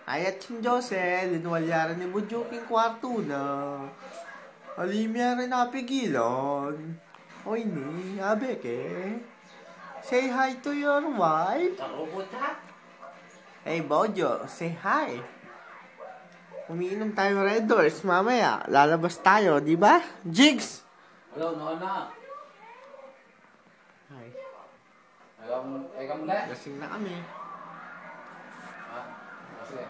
Ayat yung Jose, linwalyaran ni Bujuking kwarto na. Alimya rin napigilan. Oy ni, abeke. Say hi to your wife. Hey Bojo, say hi. Umiinom tayo Red Doors mamaya. Lalabas tayo, di ba? Jigs! Hello, no na. Hi. Ikaw muna. Lasing na kami. Sige.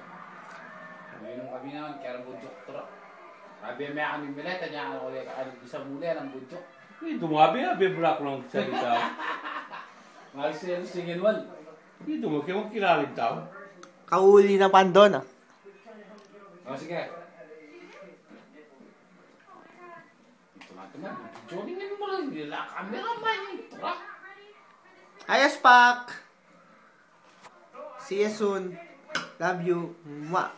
Umiinom kami naman, kaya ng budyok turo. Sabi may aming mileta niya, ano ulit, isang muli ng budyok. Dumabi, abibra ko lang salita. Mag-singin wal. Dumaki mo kilalim tao. Kauli na pandon ah. Sige. Teman-teman, jogging mo lang, nila camera man. Tara. Ayos pak! See you soon. Love you. Mwah.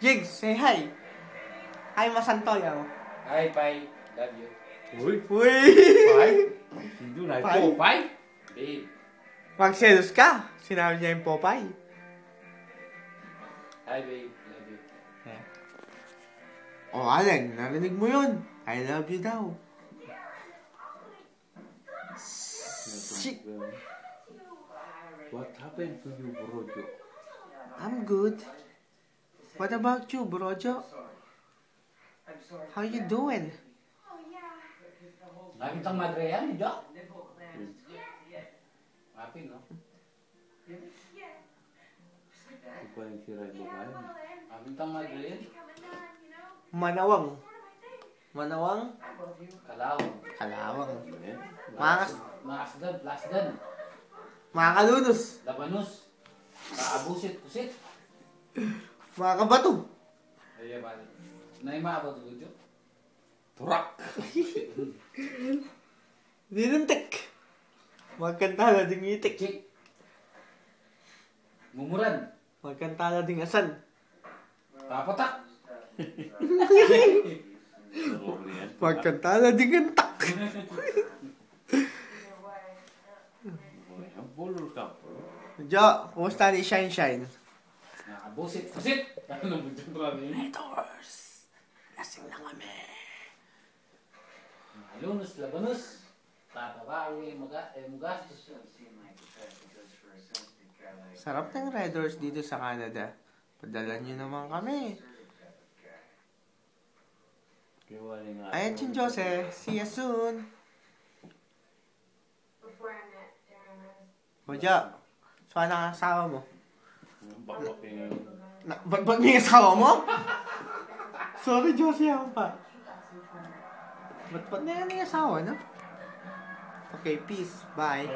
Jigs, say hi. Hi Masantoya. Hi, bye. Love you. Uy, Uy! pai. Hindi na Pai? ito, pai. Babe. Magselos ka. Sinabi niya yung Popeye. Hi, babe. Love you. Oh, Allen, narinig mo yun. I love you daw. Shit. What happened to you, Brojo? I'm good. What about you, Brojo? How you doing? Lagi tang madre yan, Jo. Happy, no? Ito yung sira yung babae. Lagi tang madre yan. Manawang. Manawang? Kalawang. Kalawang. Eh? Makasdan, plasdan. Mga kalunos. Labanus. Kaabusit, kusit. Mga kabato. Ay, ba? Naimabot ko, Jo. Turak! Dinuntik. Magkantala ding itik. Chik. Mumuran. Magkantala ding asan. Papatak. Magkantala ding antak. Ang bulol ka po. Jo, kumusta ni Shine Shine? Nakabusit, kusit. Ano mo dyan grabe? Haters. Lasing na kami. Lunos, labanus. Tatawawi, mugas. Sarap ng Red Doors dito sa Canada. Padala nyo naman kami. Ayan si Jose. See you soon. Bojo, saan ang asawa mo? Bakbak yung... Ba't may asawa mo? Sorry, Jose, ako pa. Ba't na yan yung asawa, no? Okay, peace. Bye.